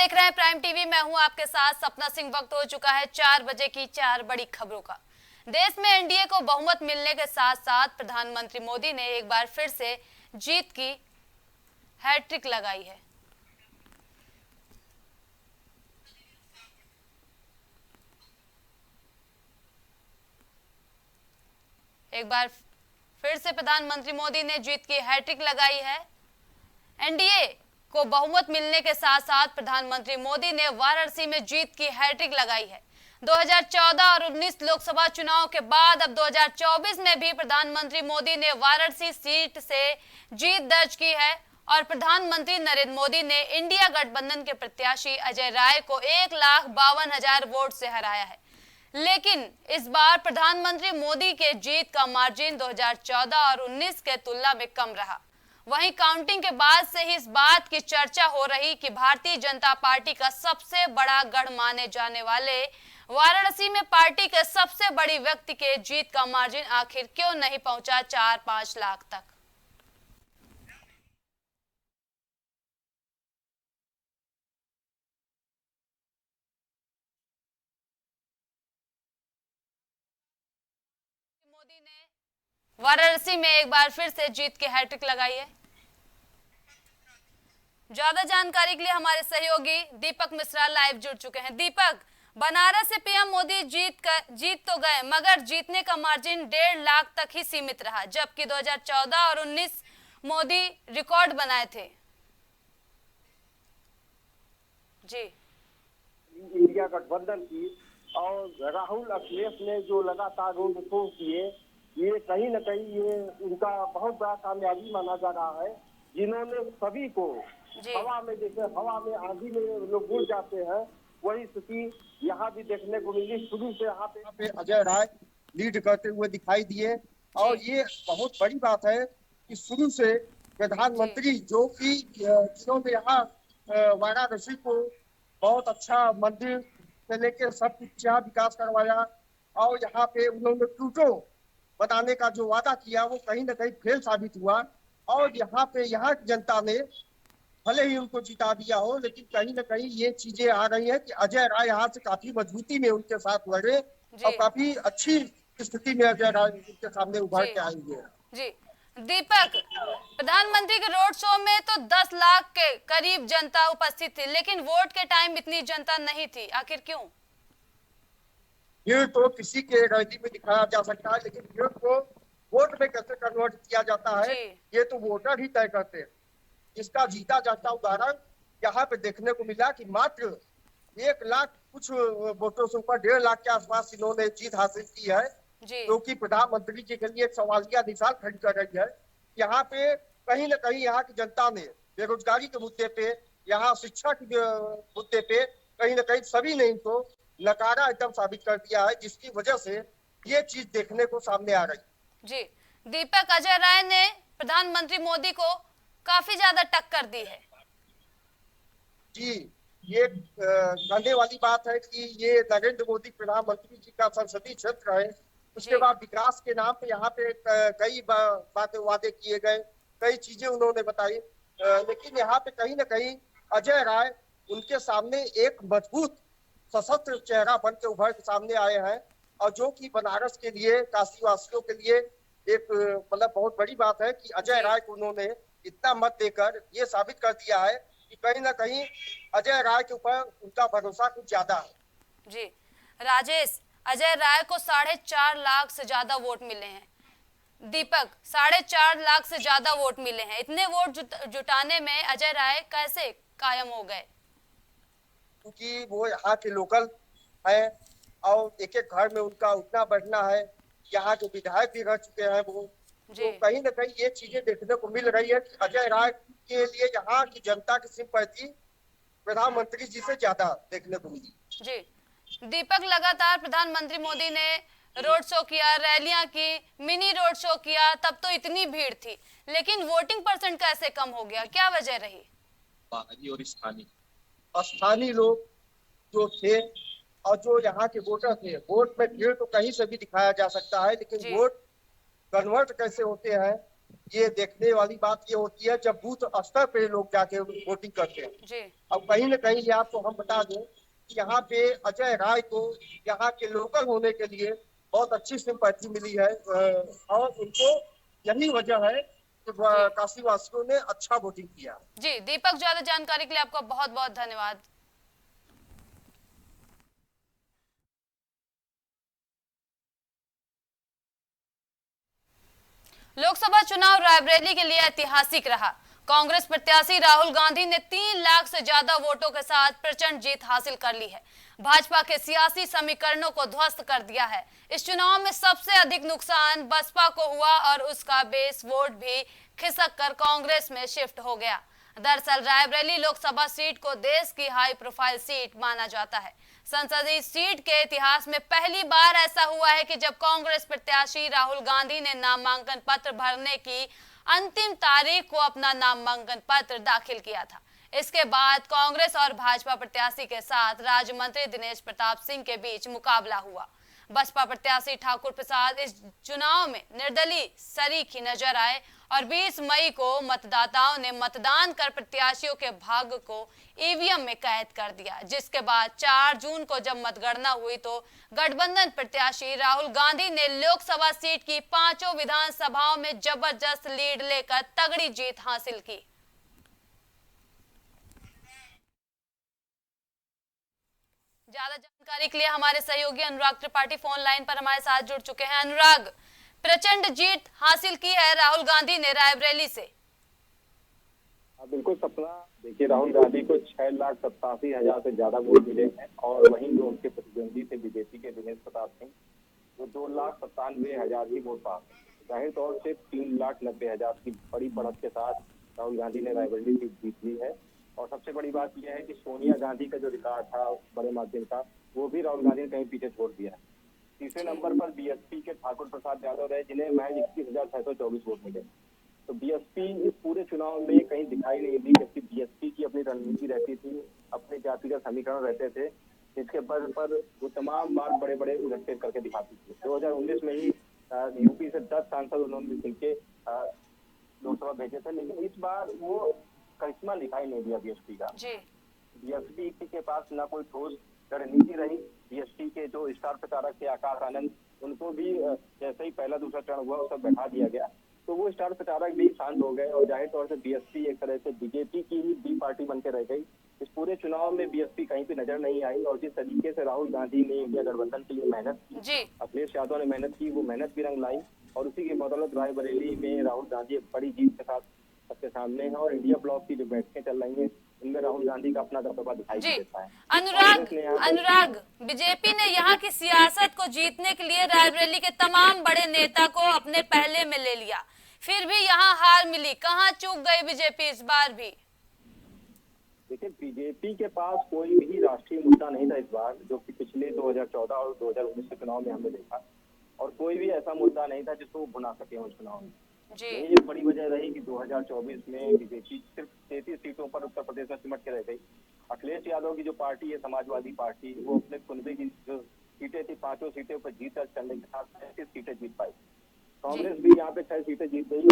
देख रहे हैं प्राइम टीवी। मैं हूं आपके साथ सपना सिंह। वक्त हो चुका है 4 बजे की 4 बड़ी खबरों का। देश में एनडीए को बहुमत मिलने के साथ साथ प्रधानमंत्री मोदी ने एक बार फिर से जीत की हैट्रिक लगाई है। एक बार फिर से प्रधानमंत्री मोदी ने जीत की हैट्रिक लगाई है। एनडीए को बहुमत मिलने के साथ साथ प्रधानमंत्री मोदी ने वाराणसी में जीत की हैट्रिक लगाई है। 2014 और 19 लोकसभा चुनाव के बाद अब 2024 में भी प्रधानमंत्री मोदी ने वाराणसी सीट से जीत दर्ज की है और प्रधानमंत्री नरेंद्र मोदी ने इंडिया गठबंधन के प्रत्याशी अजय राय को 1,52,000 वोट से हराया है। लेकिन इस बार प्रधानमंत्री मोदी के जीत का मार्जिन 2014 और 19 के तुलना में कम रहा। वहीं काउंटिंग के बाद से ही इस बात की चर्चा हो रही कि भारतीय जनता पार्टी का सबसे बड़ा गढ़ माने जाने वाले वाराणसी में पार्टी के सबसे बड़ी व्यक्ति के जीत का मार्जिन आखिर क्यों नहीं पहुंचा 4-5 लाख तक। मोदी ने वाराणसी में एक बार फिर से जीत की हैट्रिक लगाई है। ज्यादा जानकारी के लिए हमारे सहयोगी दीपक मिश्रा लाइव जुड़ चुके हैं। दीपक, बनारस से पीएम मोदी जीत तो गए मगर जीतने का मार्जिन 1.5 लाख तक ही सीमित रहा, जबकि 2014 और 19 मोदी रिकॉर्ड बनाए थे। जी, इंडिया गठबंधन की और राहुल अखिलेश ने जो लगातार रोड शो किए, ये कहीं न कहीं ये उनका बहुत बड़ा कामयाबी माना जा रहा है, जिन्होंने सभी को हवा में, जैसे हवा में आंधी में लोग उड़ जाते हैं, वही स्थिति यहाँ भी देखने को मिली। शुरू से यहाँ पे अजय राय लीड करते हुए दिखाई दिए और ये बहुत बड़ी बात है कि शुरू से प्रधानमंत्री जो कि जिन्होंने यहाँ वाराणसी को बहुत अच्छा मंदिर से लेकर सब कुछ यहाँ विकास करवाया और यहाँ पे उन्होंने प्लूटो बनाने का जो वादा किया वो कहीं न कहीं फेल साबित हुआ और यहाँ पे यहाँ की जनता ने भले ही उनको जिता दिया हो, लेकिन कहीं न कहीं ये चीजें आ रही है कि अजय राय यहाँ से काफी मजबूती में उनके साथ लड़े और काफी अच्छी स्थिति में अजय राय उनके सामने उभर के आएंगे। जी दीपक, प्रधानमंत्री के रोड शो में तो 10 लाख के करीब जनता उपस्थित थी, लेकिन वोट के टाइम इतनी जनता नहीं थी, आखिर क्यों? भीड़ तो किसी के रैली में दिखाया जा सकता है, लेकिन भीड़ को वोट में कैसे कन्वर्ट किया जाता है ये तो वोटर ही तय करते हैं। इसका जीता जाता उदाहरण यहाँ पे देखने को मिला कि मात्र 1 लाख कुछ वोटों से ऊपर 1.5 लाख के आसपास इन्होंने जीत हासिल की है, जो कि प्रधानमंत्री जी के लिए एक सवालिया निशान खड़ी कर रही है। यहाँ पे कहीं न कहीं यहाँ की जनता ने बेरोजगारी के मुद्दे पे, यहाँ शिक्षा के मुद्दे पे कहीं न कहीं सभी ने इनको नकारा एकदम साबित कर दिया है, जिसकी वजह से ये चीज देखने को सामने आ रही। जी दीपक, अजय राय ने प्रधानमंत्री मोदी को काफी ज्यादा टक्कर दी है। जी, ये कहने वाली बात है कि ये नरेंद्र मोदी प्रधानमंत्री जी का संसदीय क्षेत्र है। उसके बाद विकास के नाम पे यहाँ पे कई बातें वादे किए गए, कई चीजें उन्होंने बताई, लेकिन यहाँ पे कहीं न कहीं अजय राय उनके सामने एक मजबूत सशस्त्र चेहरा बन के उभर के सामने आए हैं और जो कि बनारस के लिए, काशी वासियों के लिए एक मतलब बहुत बड़ी बात है कि अजय राय को उन्होंने इतना मत देकर ये साबित कर दिया है कि कहीं ना कहीं अजय राय के ऊपर उनका भरोसा कुछ ज्यादा है। जी राजेश, अजय राय को 4.5 लाख से ज्यादा वोट मिले हैं। दीपक, 4.5 लाख से ज्यादा वोट मिले हैं। इतने वोट जुटाने में अजय राय कैसे कायम हो गए? क्योंकि वो यहाँ के लोकल है और एक एक घर में उनका उठना बैठना है, यहाँ के विधायक भी रह चुके हैं वो, तो कहीं ना कहीं ये चीजें देखने को मिल रही है कि अजय राय के लिए यहाँ की जनता की सिंपैथी प्रधानमंत्री जी से ज्यादा देखने को मिली। जी दीपक, लगातार प्रधानमंत्री मोदी ने रोड शो किया, रैलियां की, मिनी रोड शो किया, तब तो इतनी भीड़ थी, लेकिन वोटिंग परसेंट कैसे कम हो गया, क्या वजह रही? और स्थानीय लोग जो थे और जो यहाँ के वोटर थे, वोट में भीड़ तो कहीं से भी दिखाया जा सकता है, लेकिन वोट कन्वर्ट कैसे होते हैं ये देखने वाली बात ये होती है जब बूथ स्तर पे लोग जाके वोटिंग करते हैं। जी अब कहीं न कहीं ये आपको हम बता दें कि यहाँ पे अजय राय को यहाँ के लोकल होने के लिए बहुत अच्छी सिंपैथी मिली है, और उनको यही वजह है कि जी काशी वासियों ने अच्छा वोटिंग किया। जी दीपक, ज्यादा जानकारी के लिए आपका बहुत बहुत धन्यवाद। लोकसभा चुनाव रायबरेली के लिए ऐतिहासिक रहा। कांग्रेस प्रत्याशी राहुल गांधी ने 3 लाख से ज्यादा वोटों के साथ प्रचंड जीत हासिल कर ली है। भाजपा के सियासी समीकरणों को ध्वस्त कर दिया है। इस चुनाव में सबसे अधिक नुकसान बसपा को हुआ और उसका बेस वोट भी खिसक कर कांग्रेस में शिफ्ट हो गया। दरअसल रायबरेली लोकसभा सीट को देश की हाई प्रोफाइल सीट माना जाता है। संसदीय सीट के इतिहास में पहली बार ऐसा हुआ है कि जब कांग्रेस प्रत्याशी राहुल गांधी ने नामांकन पत्र भरने की अंतिम तारीख को अपना नामांकन पत्र दाखिल किया था। इसके बाद कांग्रेस और भाजपा प्रत्याशी के साथ राज्य मंत्री दिनेश प्रताप सिंह के बीच मुकाबला हुआ। बसपा प्रत्याशी ठाकुर प्रसाद इस चुनाव में निर्दलीय शरीक नजर आए और 20 मई को मतदाताओं ने मतदान कर प्रत्याशियों के भाग्य को ईवीएम में कैद कर दिया, जिसके बाद 4 जून को जब मतगणना हुई तो गठबंधन प्रत्याशी राहुल गांधी ने लोकसभा सीट की 5 विधानसभाओं में जबरदस्त लीड लेकर तगड़ी जीत हासिल की। ज्यादा जानकारी के लिए हमारे सहयोगी अनुराग त्रिपाठी फोन लाइन पर हमारे साथ जुड़ चुके हैं। अनुराग, प्रचंड जीत हासिल की है राहुल गांधी ने रायबरेली से। बिल्कुल सपना, देखिए राहुल गांधी को 6,87,000 से ज्यादा वोट मिले हैं और वहीं जो उनके प्रतिद्वंदी थे बीजेपी के दिनेश प्रताप सिंह, वो 2,97,000 ही वोट पा। जाहिर तौर से 3,90,000 की बड़ी बढ़त के साथ राहुल गांधी ने रायबरेली सीट जीत ली है। और सबसे बड़ी बात यह है कि सोनिया गांधी का जो रिकॉर्ड था बड़े मार्जिन का, वो भी राहुल गांधी ने कहीं पीछे छोड़ दिया है। तीसरे नंबर पर बीएसपी के ठाकुर प्रसाद यादव रहे, जिन्हें महज 21,624 वोट मिले। तो बीएसपी इस पूरे चुनाव में कहीं दिखाई नहीं दी, जबकि बीएसपी की अपनी रणनीति रहती थी, अपने जातिगत समीकरण रहते थे, जिसके बल पर वो तमाम बार बड़े बड़े उलटफेर करके दिखाती थी। 2019 में ही यूपी से 10 सांसद उन्होंने मिल के लोकसभा भेजे थे, लेकिन इस बार वो करिश्मा दिखाई नहीं दिया बीएसपी का। बीएसपी के पास न कोई ठोस रणनीति रही। बीएसपी के जो स्टार प्रचारक थे आकाश आनंद, उनको भी जैसे ही पहला दूसरा चरण हुआ उसे बैठा दिया गया, तो वो स्टार प्रचारक भी शांत हो गए और जाहिर तौर से बीएसपी एक तरह से बीजेपी की ही बी पार्टी बनकर रह गई। इस पूरे चुनाव में बीएसपी कहीं पे नजर नहीं आई और जिस तरीके से राहुल गांधी ने इंडिया गठबंधन के लिए मेहनत की, अखिलेश यादव ने मेहनत की, वो मेहनत भी रंग लाई और उसी की बदौलत रायबरेली में राहुल गांधी एक बड़ी जीत के साथ सबके सामने है। और इंडिया ब्लॉक की जो बैठकें चल रही है उनमें राहुल गांधी का अपना दबदबा दिखाई देता है। अनुराग, बीजेपी ने यहाँ की सियासत को जीतने के लिए रायबरेली के तमाम बड़े नेता को अपने पहले में ले लिया, फिर भी यहाँ हार मिली। कहाँ चूक गई बीजेपी इस बार भी? देखिए, बीजेपी के पास कोई भी राष्ट्रीय मुद्दा नहीं था इस बार, जो कि पिछले 2014 और 2019 के चुनाव में हमने देखा, और कोई भी ऐसा मुद्दा नहीं था जिसको भुना सके उस चुनाव में। यही एक बड़ी वजह रही कि 2024 में बीजेपी सिर्फ 33 सीटों पर उत्तर प्रदेश में सिमट के रह गई। अखिलेश यादव की जो पार्टी है समाजवादी पार्टी, वो अपने कुनबे की जो सीटें थी 5 सीटों पर जीत चलने के साथ 35 सीटें जीत पाई। कांग्रेस भी यहाँ पे 6 सीटें जीत गई,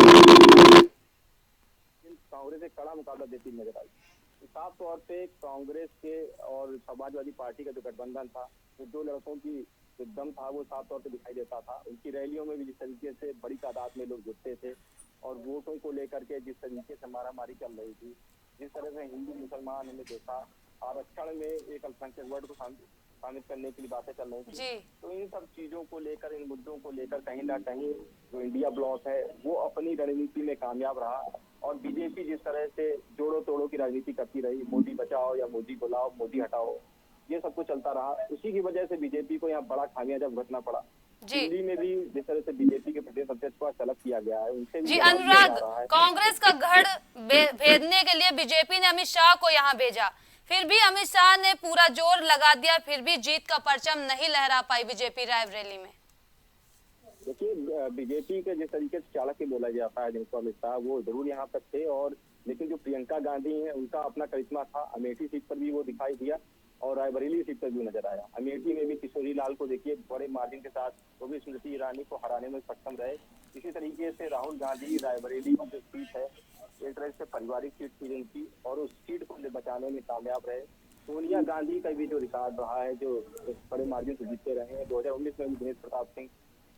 कांग्रेस एक कड़ा मुकाबला देती नजर आई। साफ तौर पे कांग्रेस के और समाजवादी पार्टी का जो गठबंधन था, वो 2 लड़कों की जो दम था वो साफ तौर पे दिखाई देता था। उनकी रैलियों में भी जिस तरीके से बड़ी तादाद में लोग जुटते थे और वोटों को लेकर के जिस तरीके से मारामारी चल रही थी, जिस तरह से हिंदू मुसलमान ने देखा, आरक्षण में एक अल्पसंख्यक वर्ग को शामिल करने के लिए बातें चल रही थी, तो इन सब चीजों को लेकर, इन मुद्दों को लेकर कहीं ना कहीं जो इंडिया ब्लॉक है वो अपनी रणनीति में कामयाब रहा। और बीजेपी जिस तरह से जोड़ो तोड़ो की राजनीति करती रही, मोदी बचाओ या मोदी बुलाओ, मोदी हटाओ, ये सब कुछ चलता रहा। उसी की वजह से बीजेपी को यहाँ बड़ा खामियाजा भुगतना पड़ा। दिल्ली में भी जिस तरह से बीजेपी के प्रदेश अध्यक्ष को तलब किया गया है, उनसे भी अनुराग, कांग्रेस का गढ़ भेदने के लिए बीजेपी ने अमित शाह को यहाँ भेजा, फिर भी अमित शाह ने पूरा जोर लगा दिया, फिर भी जीत का परचम नहीं लहरा पाई बीजेपी रायबरेली में। देखिए, बीजेपी के जिस तरीके से चाणक्य बोला जाता है जिनको अमित शाह, वो जरूर यहाँ तक थे, और लेकिन जो प्रियंका गांधी है उनका अपना करिश्मा था। अमेठी सीट पर भी वो दिखाई दिया, और रायबरेली सीट पर भी नजर आया। अमेठी में भी किशोरी लाल को देखिए बड़े मार्जिन के साथ वो भी स्मृति ईरानी को हराने में सक्षम रहे। इसी तरीके से राहुल गांधी रायबरेली की जो सीट है एक तरह से पारिवारिक सीट थी उनकी और उस सीट को बचाने में कामयाब रहे। सोनिया गांधी का भी जो रिकॉर्ड रहा है जो बड़े मार्जिन से जीतते रहे हैं, 2019 में भी दिनेश प्रताप सिंह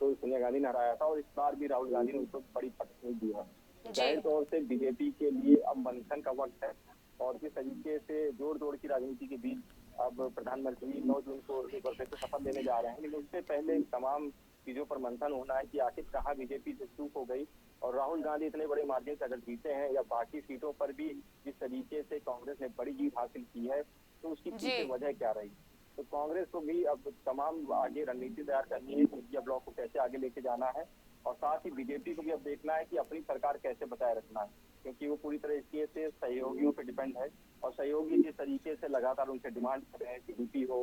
तो सोनिया गांधी ने हराया था और इस बार भी राहुल गांधी ने उनको बड़ी पटखनी दी है। जाहिर तौर से बीजेपी के लिए अब मंथन का वक्त है और जिस तरीके से जोड़ तोड़ की राजनीति के बीच अब प्रधानमंत्री 9 जून को एक बार फिर से शपथ लेने जा रहे हैं, लेकिन उससे पहले तमाम चीजों पर मंथन होना है कि आखिर कहाँ बीजेपी से चूक हो गई और राहुल गांधी इतने बड़े मार्जिन से अगर जीते हैं या बाकी सीटों पर भी जिस तरीके से कांग्रेस ने बड़ी जीत हासिल की है तो उसकी पीछे वजह क्या रही। तो कांग्रेस को भी अब तमाम आगे रणनीति तैयार करनी है कि इंडिया ब्लॉक को कैसे आगे लेके जाना है और साथ ही बीजेपी को भी अब देखना है कि अपनी सरकार कैसे बचाए रखना है, क्योंकि वो पूरी तरीके से सहयोगियों पर डिपेंड है और सहयोगी जिस तरीके से लगातार उनसे डिमांड कर रहे हैं, टीडीपी हो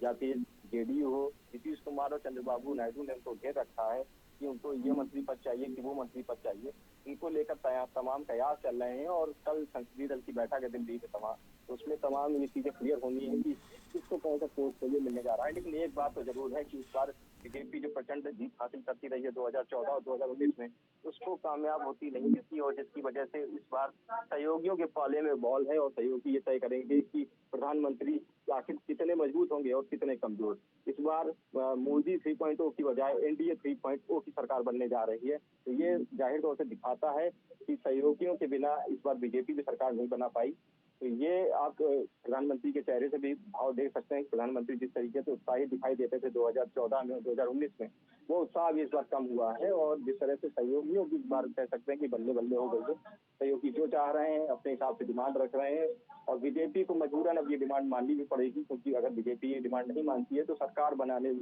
या फिर जेडीयू हो, नीतीश कुमार और चंद्रबाबू नायडू ने उनको घेर रखा है कि उनको ये मंत्री पद चाहिए कि वो मंत्री पद चाहिए, इनको लेकर तमाम कयास चल रहे हैं और कल संसदीय दल की बैठक है दिल्ली में तमाम, तो उसमें तमाम ये चीजें क्लियर होनी है कि किसको कौन सा पोर्टफोलियो मिलने जा रहा है। लेकिन एक बात तो जरूर है कि इस बार बीजेपी जो प्रचंड जीत हासिल करती रही है 2014 और 2019 में उसको कामयाब होती नहीं दिखती और जिसकी वजह से इस बार सहयोगियों के पाले में बॉल है और सहयोगी ये तय करेंगे कि प्रधानमंत्री आखिर कितने मजबूत होंगे और कितने कमजोर। इस बार मोदी 3.0 की बजाय एनडीए 3.0 की सरकार बनने जा रही है, तो ये जाहिर तौर से दिखाता है कि सहयोगियों के बिना इस बार बीजेपी भी सरकार नहीं बना पाई। तो ये आप प्रधानमंत्री के चेहरे से भी भाव देख सकते हैं। प्रधानमंत्री जिस तरीके से उत्साहित दिखाई देते थे 2014 में और 2019 में, वो उत्साह भी इस बार कम हुआ है और जिस तरह से सहयोगियों की इस बार कह सकते हैं कि बल्ले बल्ले हो गई है। सहयोगी जो चाह रहे हैं अपने हिसाब से डिमांड रख रहे हैं और बीजेपी को मजबूरन अब ये डिमांड माननी भी पड़ेगी, क्योंकि अगर बीजेपी ये डिमांड नहीं मानती है तो सरकार बनाने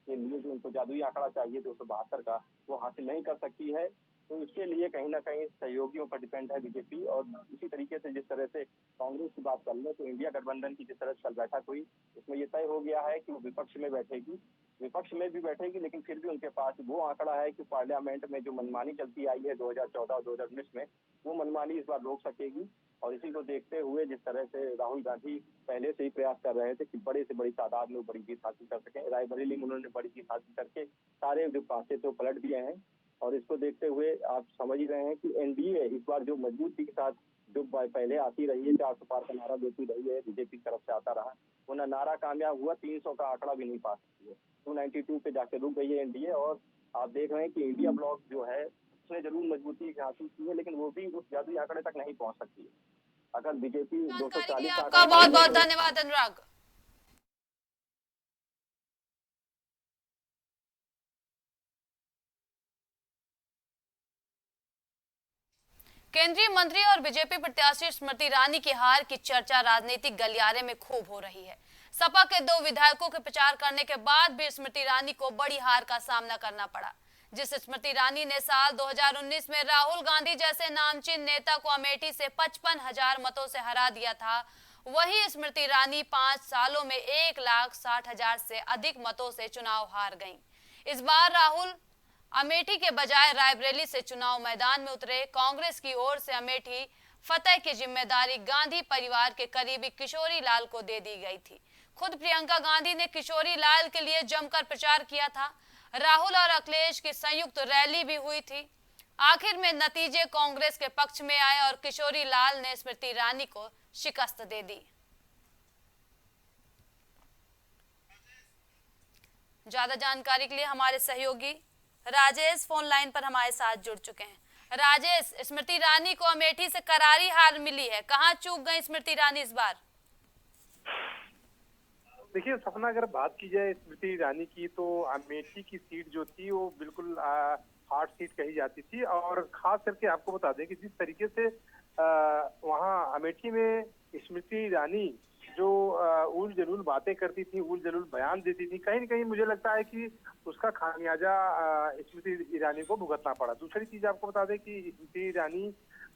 के लिए जो उनको जादुई आंकड़ा चाहिए 272 का वो हासिल नहीं कर सकती है। तो इसके लिए कहीं ना कहीं सहयोगियों पर डिपेंड है बीजेपी। और इसी तरीके से जिस तरह से कांग्रेस की बात कर ले तो इंडिया गठबंधन की जिस तरह से कल बैठक हुई उसमें ये तय हो गया है कि वो विपक्ष में भी बैठेगी, लेकिन फिर भी उनके पास वो आंकड़ा है कि पार्लियामेंट में जो मनमानी चलती आई है 2014 और 2019 में वो मनमानी इस बार रोक सकेगी। और इसी को देखते हुए जिस तरह से राहुल गांधी पहले से ही प्रयास कर रहे थे कि बड़े से बड़ी तादाद में बड़ी जीत हासिल कर सकें, रायबरेली में उन्होंने बड़ी जीत हासिल करके सारे जो पासे थे पलट दिए हैं। और इसको देखते हुए आप समझ ही रहे हैं कि एनडीए इस बार जो मजबूती के साथ जो पहले आती रही है 400 पार का नारा देती रही है, बीजेपी की तरफ से आता रहा, वो नारा कामयाब हुआ, 300 का आंकड़ा भी नहीं पा सकती है, 292 पे जाके रुक गई है एनडीए। और आप देख रहे हैं कि इंडिया ब्लॉक जो है उसने जरूर मजबूती हासिल की है, लेकिन वो भी उस जादुई आंकड़े तक नहीं पहुंच सकती है। अगर बीजेपी 240 आपका बहुत बहुत धन्यवाद अनुराग। केंद्रीय मंत्री और बीजेपी प्रत्याशी स्मृति ईरानी की हार की चर्चा राजनीतिक गलियारे में खूब हो रही है। सपा के 2 विधायकों के प्रचार करने के बाद भी स्मृति ईरानी को बड़ी हार का सामना करना पड़ा। जिस स्मृति ईरानी ने साल 2019 में राहुल गांधी जैसे नामचीन नेता को अमेठी से 55,000 मतों से हरा दिया था, वही स्मृति ईरानी 5 सालों में 1,60,000 से अधिक मतों से चुनाव हार गईं। इस बार राहुल अमेठी के बजाय रायबरेली से चुनाव मैदान में उतरे। कांग्रेस की ओर से अमेठी फतेह की जिम्मेदारी गांधी परिवार के करीबी किशोरी लाल को दे दी गई थी। खुद प्रियंका गांधी ने किशोरी लाल के लिए जमकर प्रचार किया था। राहुल और अखिलेश की संयुक्त रैली भी हुई थी। आखिर में नतीजे कांग्रेस के पक्ष में आए और किशोरी लाल ने स्मृति ईरानी को शिकस्त दे दी। ज्यादा जानकारी के लिए हमारे सहयोगी राजेश फोन लाइन पर हमारे साथ जुड़ चुके हैं। राजेश, स्मृति ईरानी को अमेठी से करारी हार मिली है, कहां चूक गई स्मृति ईरानी इस बार? देखिए सपना, अगर बात की जाए स्मृति ईरानी की तो अमेठी की सीट जो थी वो बिल्कुल हार्ड सीट कही जाती थी। और खास करके आपको बता दें कि जिस तरीके से वहां अमेठी में स्मृति ईरानी जो उल जलूल बातें करती थी, उल जलूल बयान देती थी, कहीं न कहीं मुझे लगता है कि उसका खामियाजा स्मृति ईरानी को भुगतना पड़ा। दूसरी चीज आपको बता दें कि स्मृति ईरानी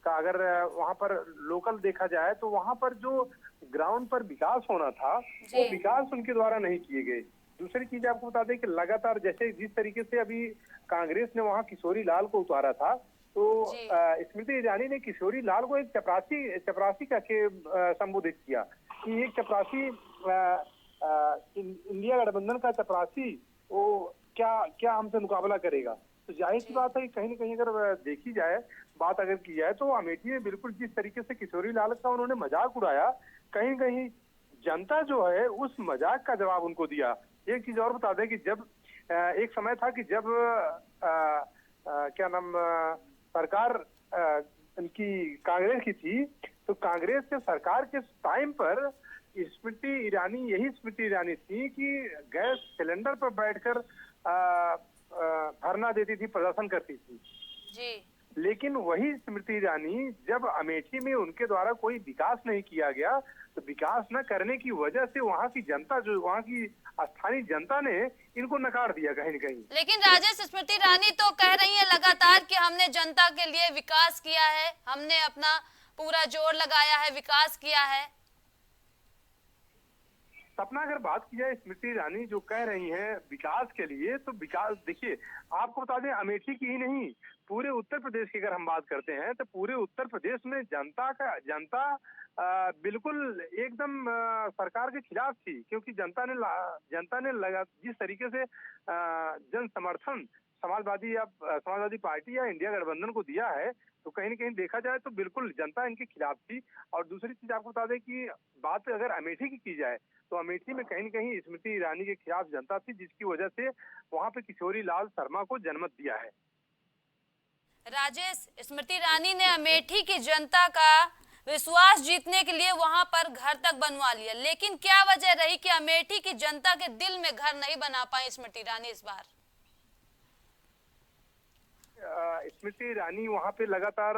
का अगर वहां पर लोकल देखा जाए तो वहां पर जो ग्राउंड पर विकास होना था वो विकास उनके द्वारा नहीं किए गए। दूसरी चीज आपको बता दें कि लगातार जैसे जिस तरीके से अभी कांग्रेस ने वहां किशोरी लाल को उतारा था, तो स्मृति ईरानी ने किशोरी लाल को एक चपरासी का के संबोधित किया कि एक चपरासी इंडिया गठबंधन का चपरासी वो क्या हमसे मुकाबला करेगा। तो जाहिर सी बात है कि कहीं न कहीं अगर देखी जाए, बात अगर की जाए, तो अमेठी में बिल्कुल जिस तरीके से किशोरी लाल का उन्होंने मजाक उड़ाया, कहीं कहीं जनता जो है उस मजाक का जवाब उनको दिया। एक चीज और बता दें कि जब एक समय था कि जब क्या नाम सरकार इनकी कांग्रेस की थी, तो कांग्रेस के सरकार के टाइम पर स्मृति ईरानी थी कि गैस सिलेंडर पर बैठकर धरना देती थी, प्रदर्शन करती थी जी। लेकिन वही स्मृति ईरानी जब अमेठी में उनके द्वारा कोई विकास नहीं किया गया, तो विकास न करने की वजह से वहाँ की जनता, जो वहाँ की स्थानीय जनता ने इनको नकार दिया कहीं न कहीं। लेकिन राजेश, स्मृति ईरानी तो कह रही है लगातार कि हमने जनता के लिए विकास किया है, हमने अपना पूरा जोर लगाया है, विकास किया है। सपना, अगर बात की जाए स्मृति ईरानी जो कह रही हैं विकास के लिए, तो विकास देखिए, आपको बता दें अमेठी की ही नहीं, पूरे उत्तर प्रदेश की अगर हम बात करते हैं तो पूरे उत्तर प्रदेश में जनता बिल्कुल एकदम सरकार के खिलाफ थी, क्योंकि जनता ने लगा जिस तरीके से जन समर्थन समाजवादी पार्टी या इंडिया गठबंधन को दिया है, तो कहीं न कहीं देखा जाए तो बिल्कुल जनता इनके खिलाफ थी। और दूसरी चीज आपको बता दें कि बात अगर अमेठी की जाए, तो अमेठी में कहीं न कहीं स्मृति ईरानी के खिलाफ जनता थी, जिसकी वजह से वहां पे किशोरी लाल शर्मा को जनमत दिया है। राजेश, स्मृति ईरानी ने अमेठी की जनता का विश्वास जीतने के लिए वहां पर घर तक बनवा लिया, लेकिन क्या वजह रही कि अमेठी की जनता के दिल में घर नहीं बना पाई स्मृति ईरानी इस बार? स्मृति ईरानी वहां पे लगातार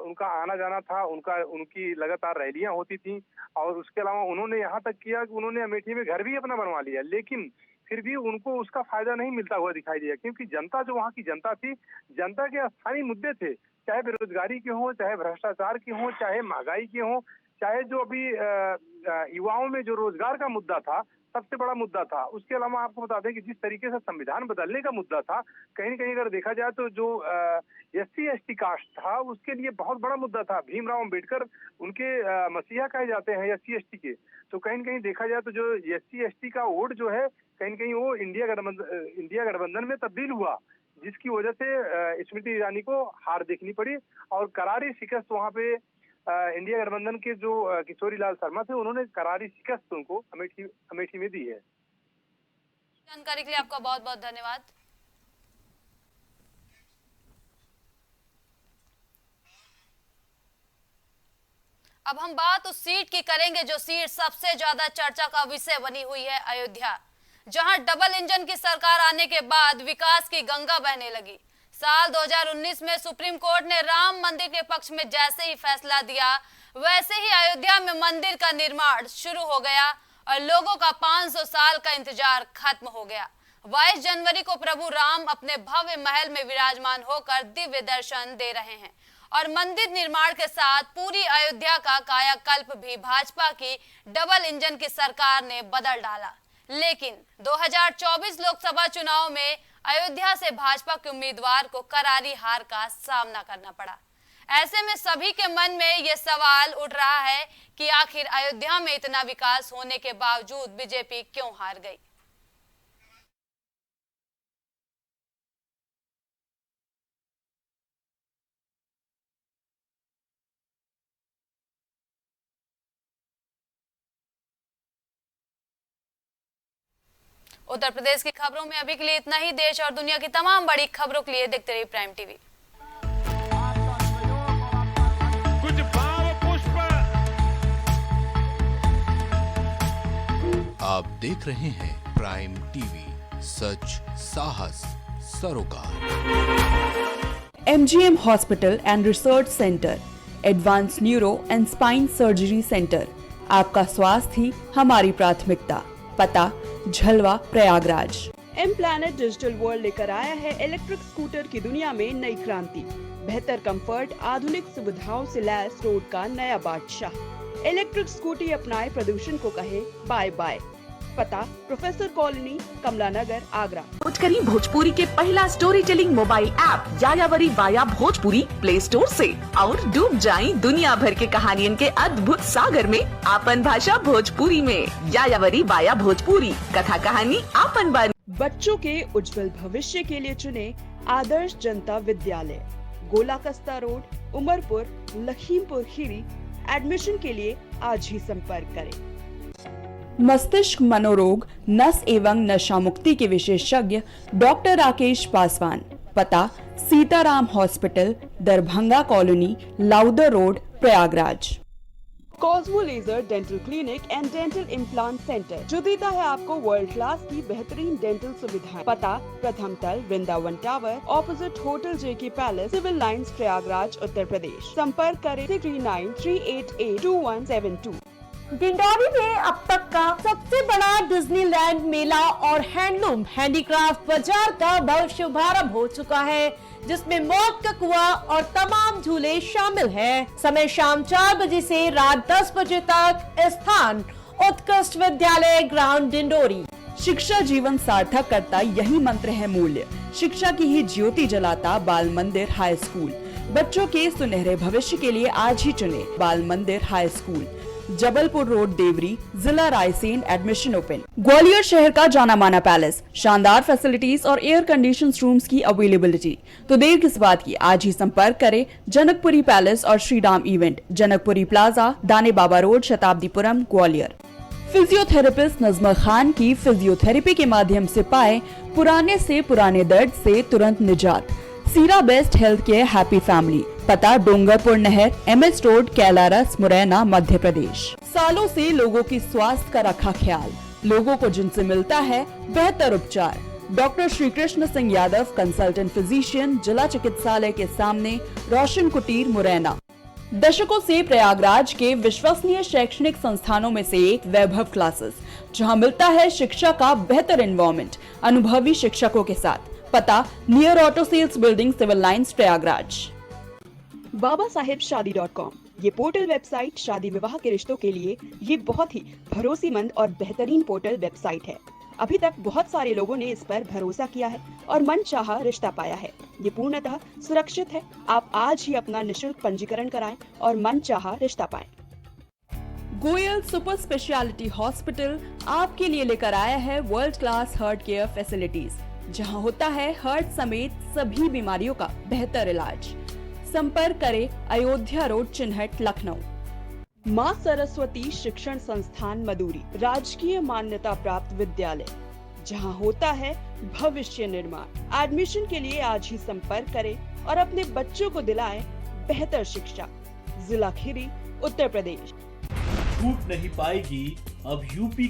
उनका आना जाना था, उनकी लगातार रैलियां होती थी, और उसके अलावा उन्होंने यहाँ तक किया कि उन्होंने अमेठी में घर भी अपना बनवा लिया, लेकिन फिर भी उनको उसका फायदा नहीं मिलता हुआ दिखाई दिया, क्योंकि जनता जो वहाँ की जनता थी, जनता के स्थानीय मुद्दे थे, चाहे बेरोजगारी के हों, चाहे भ्रष्टाचार के हों, चाहे महंगाई के हों, चाहे जो अभी युवाओं में जो रोजगार का मुद्दा था, सबसे बड़ा मुद्दा था। उसके अलावा आपको बता दें कि जिस तरीके से संविधान बदलने का मुद्दा था, कहीं न कहीं अगर देखा जाए तो जो SC/ST कास्ट था, उसके लिए बहुत बड़ा मुद्दा था। भीमराव अंबेडकर उनके मसीहा कहे जाते हैं SC/ST के, तो कहीं न कहीं देखा जाए तो जो SC/ST का वोट जो है, कहीं न कहीं वो इंडिया गठबंधन में तब्दील हुआ, जिसकी वजह से स्मृति ईरानी को हार देखनी पड़ी, और करारी शिकस्त वहाँ पे इंडिया गठबंधन के जो किशोरी लाल शर्मा थे, उन्होंने करारी शिकस्त उनको अमेठी में दी है। जानकारी के लिए आपका बहुत बहुत धन्यवाद। अब हम बात उस सीट की करेंगे जो सीट सबसे ज्यादा चर्चा का विषय बनी हुई है, अयोध्या, जहां डबल इंजन की सरकार आने के बाद विकास की गंगा बहने लगी। साल 2019 में सुप्रीम कोर्ट ने राम मंदिर के पक्ष में जैसे ही फैसला दिया, वैसे ही अयोध्या में मंदिर का निर्माण शुरू हो गया और लोगों का 500 साल का इंतजार खत्म हो गया। 22 जनवरी को प्रभु राम अपने भव्य महल में विराजमान होकर दिव्य दर्शन दे रहे हैं और मंदिर निर्माण के साथ पूरी अयोध्या का कायाकल्प भी भाजपा की डबल इंजन की सरकार ने बदल डाला। लेकिन 2024 लोकसभा चुनाव में अयोध्या से भाजपा के उम्मीदवार को करारी हार का सामना करना पड़ा। ऐसे में सभी के मन में यह सवाल उठ रहा है कि आखिर अयोध्या में इतना विकास होने के बावजूद बीजेपी क्यों हार गई। उत्तर प्रदेश की खबरों में अभी के लिए इतना ही। देश और दुनिया की तमाम बड़ी खबरों के लिए देखते रहिए प्राइम टीवी। कुछ भाव पुष्प। आप देख रहे हैं प्राइम टीवी, सच साहस सरोकार। MGM hospital and research centre, advance neuro and spine surgery centre. आपका स्वास्थ्य ही हमारी प्राथमिकता। पता Jhalwa Prayagraj. M planet digital world लेकर आया है इलेक्ट्रिक स्कूटर की दुनिया में नई क्रांति। बेहतर कंफर्ट, आधुनिक सुविधाओं से लैस रोड का नया बादशाह। इलेक्ट्रिक स्कूटी अपनाए, प्रदूषण को कहे बाय बाय। पता प्रोफेसर कॉलोनी, कमला नगर, आगरा। करी भोजपुरी के पहला story telling mobile app यायावरी via Bhojpuri play store से और डूब जाएं दुनिया भर के कहानियन के अद्भुत सागर में आपन भाषा भोजपुरी में। यायावरी वाया भोजपुरी, कथा कहानी आपन बानी। बच्चों के उज्जवल भविष्य के लिए चुने आदर्श जनता विद्यालय, गोला कस्ता रोड, उमरपुर, लखीमपुर खीरी। एडमिशन के लिए आज ही संपर्क करें। मस्तिष्क मनोरोग, नस एवं नशा मुक्ति के विशेषज्ञ डॉक्टर राकेश पासवान। पता Sitaram hospital, Darbhanga colony, Lowther road, Prayagraj. Cosmo laser dental clinic and dental implant centre, जो देता है आपको वर्ल्ड क्लास की बेहतरीन डेंटल सुविधाएं। पता प्रथम तल, वृंदावन टावर, ऑपोजिट होटल जेके palace, civil lines, Prayagraj, Uttar Pradesh. संपर्क करें 3938822172। डिंडौरी में अब तक का सबसे बड़ा डिज्नीलैंड मेला और हैंडलूम हैंडीक्राफ्ट बाजार का भव्य शुभारंभ हो चुका है, जिसमें मौत का कुआं और तमाम झूले शामिल हैं। समय शाम 4 बजे से रात 10 बजे तक। स्थान उत्कृष्ट विद्यालय ग्राउंड, डिंडौरी। शिक्षा जीवन सार्थक करता यही मंत्र है मूल्य। शिक्षा की ही ज्योति जलाता बाल मंदिर हाई स्कूल। बच्चों के सुनहरे भविष्य के लिए आज ही चुने Bal Mandir high school, Jabalpur road, Deori, जिला रायसेन। Admission open. ग्वालियर शहर का जाना माना पैलेस, शानदार फैसिलिटीज और एयर कंडीशन रूम्स की अवेलेबिलिटी। तो देर किस बात की, आज ही संपर्क करें जनकपुरी पैलेस और श्रीराम इवेंट, जनकपुरी प्लाजा, दाने बाबा रोड, शताब्दीपुरम, ग्वालियर। फिजियोथेरेपिस्ट नजमा खान की फिजियोथेरेपी के माध्यम से पाए पुराने से पुराने दर्द से तुरंत निजात। सीरा best health care happy family. पता डोंगरपुर नहर, MS रोड, कैलारस, मुरैना, मध्य प्रदेश। सालों से लोगों की स्वास्थ्य का रखा ख्याल, लोगों को जिनसे मिलता है बेहतर उपचार। Doctor Shri Krishna Singh Yadav, consultant physician, जिला चिकित्सालय के सामने, रोशन कुटीर, मुरैना। दशकों से प्रयागराज के विश्वसनीय शैक्षणिक संस्थानों में से एक वैभव क्लासेस, जहां मिलता है शिक्षा का बेहतर एनवायरनमेंट अनुभवी शिक्षकों के साथ। पता near auto sales building, civil lines, Prayagraj. babaSahebShadi.com, ये पोर्टल वेबसाइट शादी विवाह के रिश्तों के लिए ये बहुत ही भरोसेमंद और बेहतरीन पोर्टल वेबसाइट है। अभी तक बहुत सारे लोगों ने इस पर भरोसा किया है और मनचाहा रिश्ता पाया है। ये पूर्णतः सुरक्षित है। आप आज ही अपना निशुल्क पंजीकरण कराएं और मनचाहा रिश्ता पाएं। गोयल सुपर स्पेशलिटी हॉस्पिटल आपके लिए लेकर आया है world class heart care facilities, जहां होता है हार्ट समेत सभी बीमारियों का बेहतर इलाज। संपर्क करें अयोध्या रोड, चिन्हट, लखनऊ। माँ सरस्वती शिक्षण संस्थान मदुरी, राजकीय मान्यता प्राप्त विद्यालय, जहां होता है भविष्य निर्माण। एडमिशन के लिए आज ही संपर्क करें और अपने बच्चों को दिलाएं बेहतर शिक्षा। जिला खीरी, उत्तर प्रदेश। छूट नहीं पाएगी अब यूपी